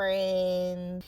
friend.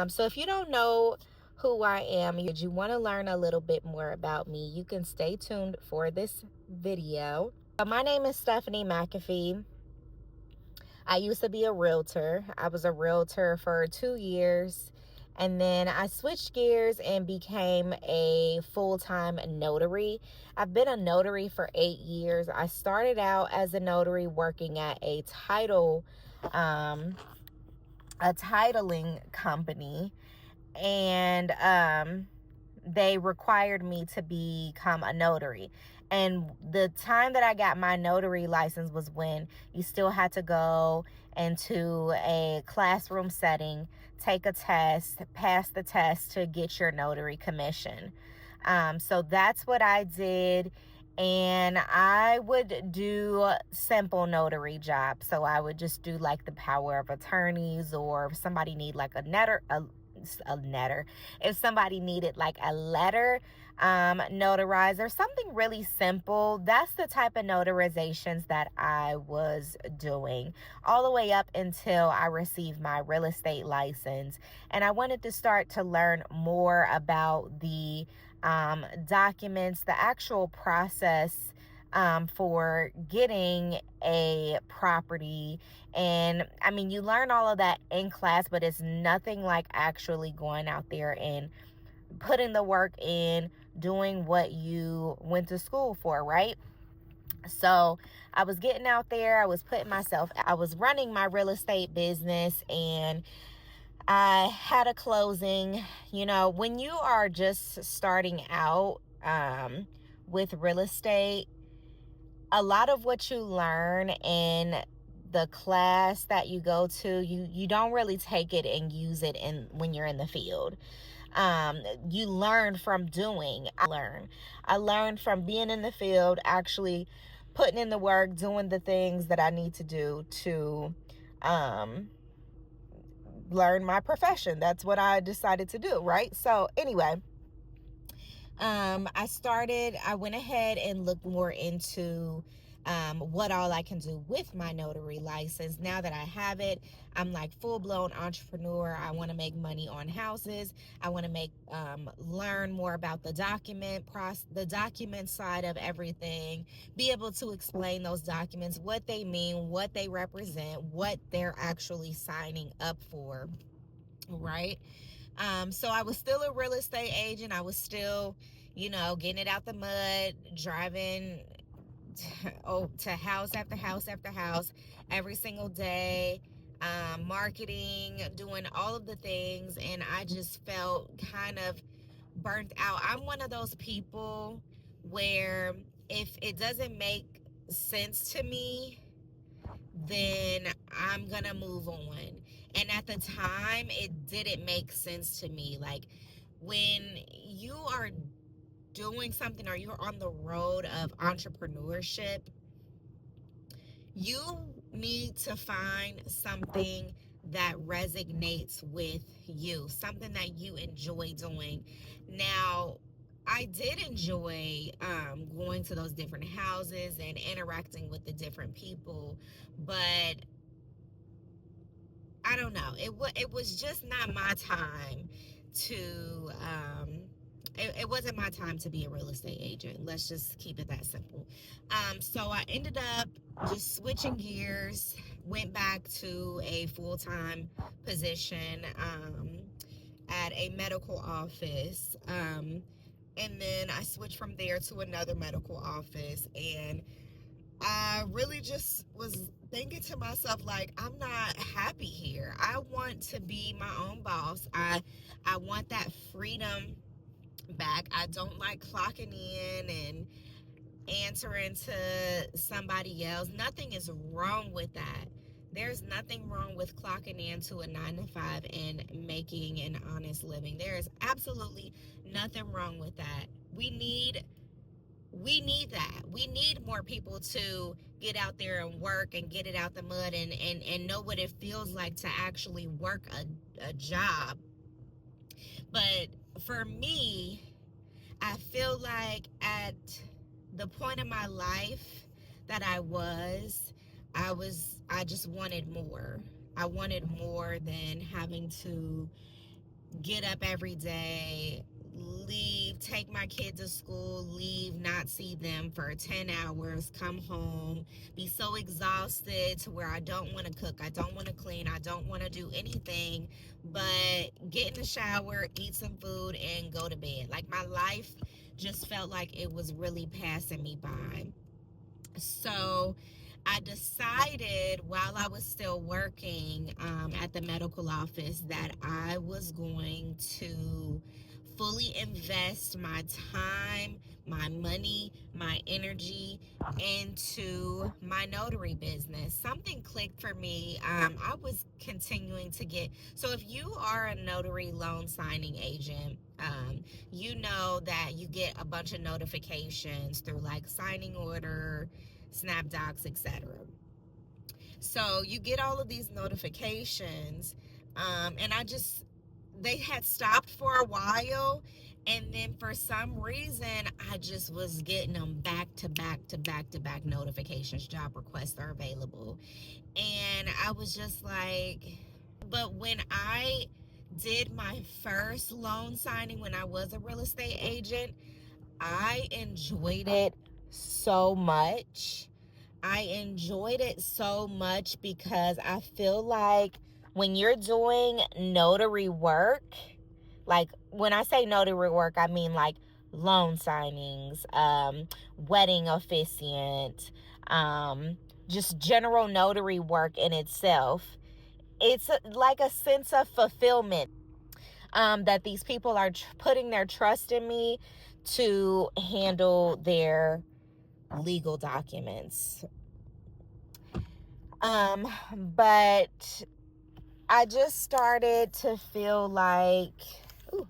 So if you don't know who I am, you want to learn a little bit more about me, you can stay tuned for this video. My name is Stephanie McAfee. I used to be a realtor. I was a realtor for 2 years. And then I switched gears and became a full-time notary. I've been a notary for 8 years. I started out as a notary working at a titling company. And they required me to become a notary. And the time that I got my notary license was when you still had to go into a classroom setting, take a test, pass the test to get your notary commission. So that's what I did. And I would do simple notary jobs. So I would just do like the power of attorneys, or if somebody need like a netter, if somebody needed like a letter notarized or something really simple, that's the type of notarizations that I was doing all the way up until I received my real estate license. And I wanted to start to learn more about the documents, the actual process for getting a property. And I mean, you learn all of that in class, but it's nothing like actually going out there and putting the work in, doing what you went to school for, right? So I was getting out there, I was putting myself, I was running my real estate business, and I had a closing. You know, when you are just starting out with real estate, a lot of what you learn in the class that you go to, you don't really take it and use it in when you're in the field. You learn from doing. I learned from being in the field, actually putting in the work, doing the things that I need to do to learn my profession. That's what I decided to do, right? So anyway, I went ahead and looked more into what all I can do with my notary license. Now that I have it, I'm like full-blown entrepreneur. I want to make money on houses. I want to learn more about the document side of everything, be able to explain those documents, what they mean, what they represent, what they're actually signing up for, right? So I was still a real estate agent. I was still, getting it out the mud, driving to house after house after house every single day, marketing, doing all of the things. And I just felt kind of burnt out. I'm one of those people where if it doesn't make sense to me, then I'm gonna move on. And at the time, it didn't make sense to me. Like, when you are doing something or you're on the road of entrepreneurship, you need to find something that resonates with you, something that you enjoy doing. Now, I did enjoy going to those different houses and interacting with the different people, but I don't know. It was just not my time to it wasn't my time to be a real estate agent. Let's just keep it that simple. So I ended up just switching gears, went back to a full-time position at a medical office. And then I switched from there to another medical office, and I really just was thinking to myself, like, I'm not happy here. I want to be my own boss. I want that freedom back. I don't like clocking in and answering to somebody else. Nothing is wrong with that. There's nothing wrong with clocking in to a 9 to 5 and making an honest living. There is absolutely nothing wrong with that. We need that. We need more people to get out there and work and get it out the mud and know what it feels like to actually work a job. But for me, I feel like at the point in my life that I just wanted more. I wanted more than having to get up every day, leave, take my kids to school, leave, not see them for 10 hours, come home, be so exhausted to where I don't want to cook, I don't want to clean, I don't want to do anything but get in the shower, eat some food, and go to bed. Like, my life just felt like it was really passing me by. So I decided while I was still working at the medical office that I was going to fully invest my time, my money, my energy into my notary business. Something clicked for me. I was continuing to get, so if you are a notary loan signing agent, you know that you get a bunch of notifications through like signing order, SnapDocs, etc. So you get all of these notifications, and they had stopped for a while, and then for some reason I just was getting them back to back to back to back notifications. Job requests are available, and I was just like, but when I did my first loan signing when I was a real estate agent, I enjoyed it so much. I enjoyed it so much because I feel like when you're doing notary work, like when I say notary work, I mean like loan signings, wedding officiant, just general notary work in itself. It's like a sense of fulfillment, that these people are putting their trust in me to handle their legal documents. But I just started to feel like, ooh,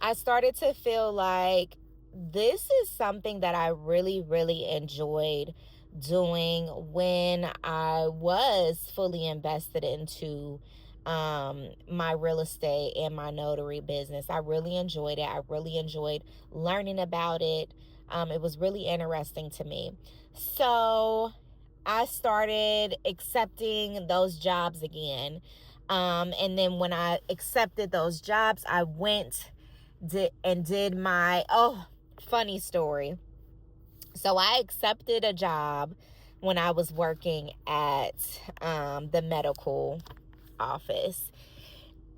I started to feel like this is something that I really, really enjoyed doing when I was fully invested into my real estate and my notary business. I really enjoyed it. I really enjoyed learning about it. It was really interesting to me. So I started accepting those jobs again. And then when I accepted those jobs, I went did my, funny story. So I accepted a job when I was working at the medical office.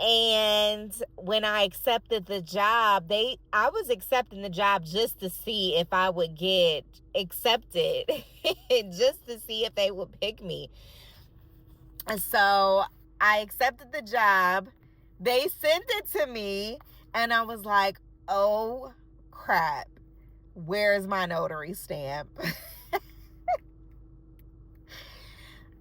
And when I accepted the job, I was accepting the job just to see if I would get accepted, just to see if they would pick me. And so I accepted the job. They sent it to me, and I was like, oh crap, where's my notary stamp?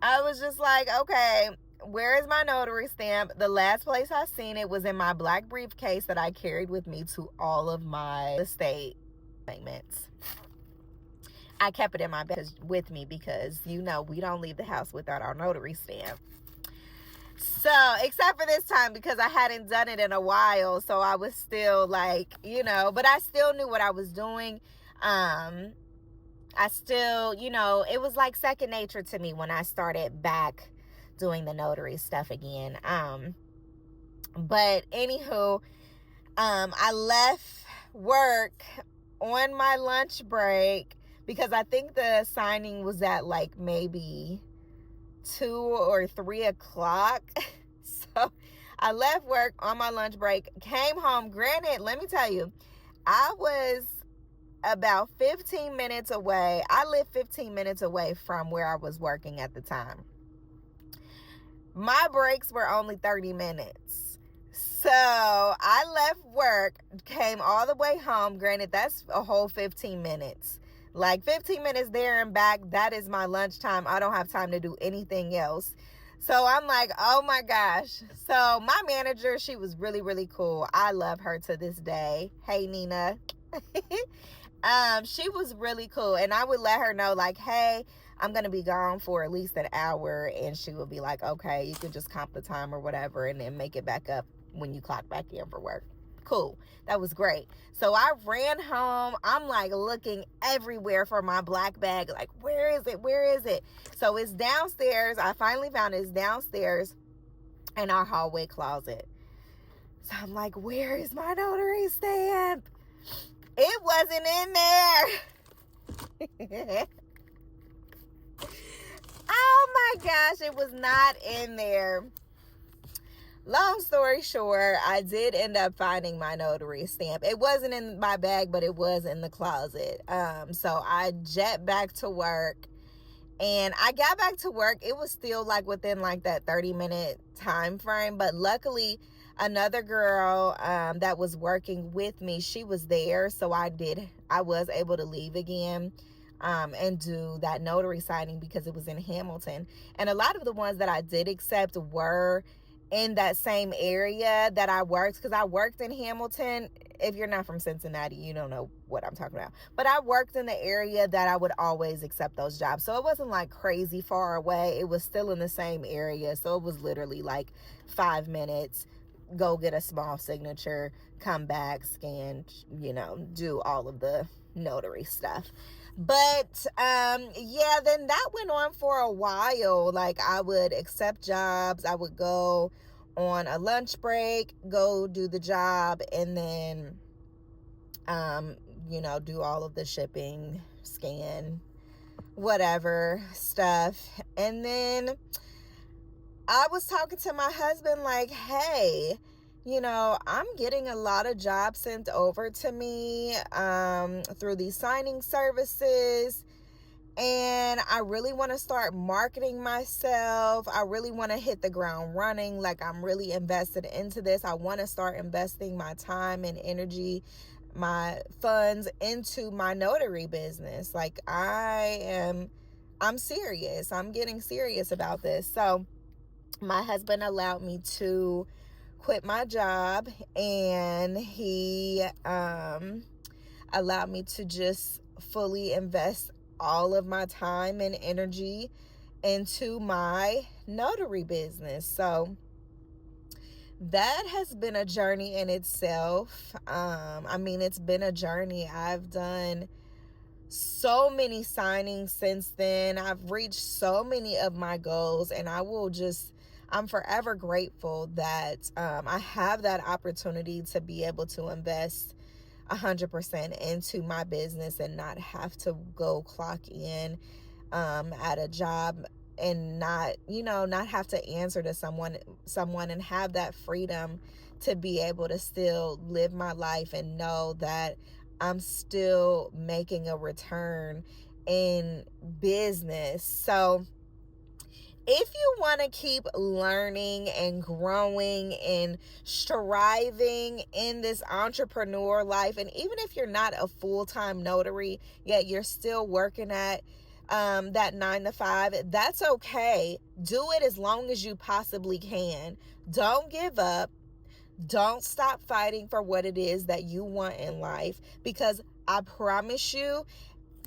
I was just like, okay, where is my notary stamp? The last place I seen it was in my black briefcase that I carried with me to all of my estate appointments. I kept it in my bag with me because, we don't leave the house without our notary stamp. So, except for this time because I hadn't done it in a while. So I was still like, but I still knew what I was doing. I still, it was like second nature to me when I started back doing the notary stuff again. But anywho, I left work on my lunch break because I think the signing was at like maybe 2 or 3 o'clock. So I left work on my lunch break, came home. Granted, let me tell you, I was about 15 minutes away. I lived 15 minutes away from where I was working at the time. My breaks were only 30 minutes. So I left work, came all the way home. Granted, that's a whole 15 minutes. Like 15 minutes there and back, that is my lunchtime. I don't have time to do anything else. So I'm like, oh my gosh. So my manager, she was really, really cool. I love her to this day. Hey, Nina. She was really cool, and I would let her know like, hey, I'm gonna be gone for at least an hour, and she would be like, okay, you can just comp the time or whatever and then make it back up when you clock back in for work. Cool. That was great. So I ran home. I'm like looking everywhere for my black bag. Like, where is it? Where is it? So it's downstairs. I finally found it. It's downstairs in our hallway closet. So I'm like, where is my notary stamp? It wasn't in there. Oh my gosh, it was not in there. Long story short, I did end up finding my notary stamp. It wasn't in my bag, but it was in the closet. So I jet back to work, and I got back to work. It was still like within like that 30-minute time frame, but luckily another girl that was working with me, she was there, so I was able to leave again and do that notary signing because it was in Hamilton. And a lot of the ones that I did accept were in that same area that I worked, because I worked in Hamilton. If you're not from Cincinnati, you don't know what I'm talking about. But I worked in the area that I would always accept those jobs. So it wasn't like crazy far away. It was still in the same area. So it was literally like 5 minutes. Go get a small signature, come back, scan, do all of the notary stuff. But yeah, then that went on for a while. Like, I would accept jobs, I would go on a lunch break, go do the job, and then do all of the shipping, scan, whatever stuff. And then I was talking to my husband like, hey, I'm getting a lot of jobs sent over to me through these signing services, and I really want to start marketing myself. I really want to hit the ground running. Like, I'm really invested into this. I want to start investing my time and energy, my funds into my notary business. Like, I'm serious. I'm getting serious about this. So my husband allowed me to quit my job, and he allowed me to just fully invest all of my time and energy into my notary business. So that has been a journey in itself. It's been a journey. I've done so many signings since then. I've reached so many of my goals, and I'm forever grateful that I have that opportunity to be able to invest 100% into my business and not have to go clock in at a job and not have to answer to someone, and have that freedom to be able to still live my life and know that I'm still making a return in business. So if you want to keep learning and growing and striving in this entrepreneur life, and even if you're not a full-time notary, yet you're still working at that 9 to 5, that's okay. Do it as long as you possibly can. Don't give up. Don't stop fighting for what it is that you want in life, because I promise you,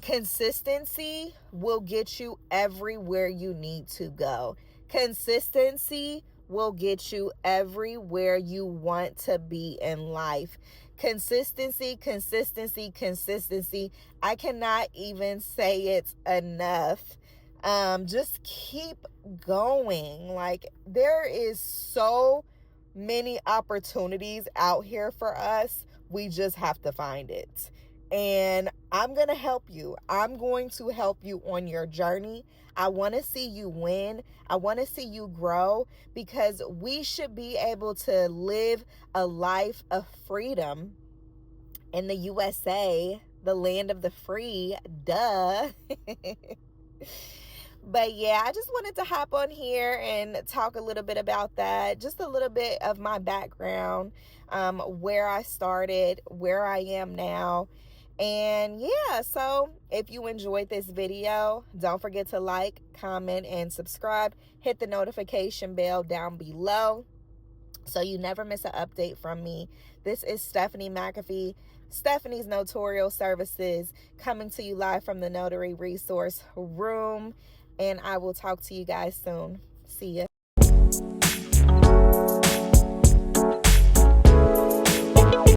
consistency will get you everywhere you need to go. Consistency will get you everywhere you want to be in life. Consistency, consistency, consistency. I cannot even say it enough. Just keep going. Like, there is so many opportunities out here for us. We just have to find it. And I'm going to help you. I'm going to help you on your journey. I want to see you win. I want to see you grow, because we should be able to live a life of freedom in the USA, the land of the free. Duh. But yeah, I just wanted to hop on here and talk a little bit about that. Just a little bit of my background, where I started, where I am now. And yeah, so if you enjoyed this video, don't forget to like, comment, and subscribe. Hit the notification bell down below so you never miss an update from me. This is Stephanie McAfee, Stephanie's Notarial Services, coming to you live from the Notary Resource Room. And I will talk to you guys soon. See ya.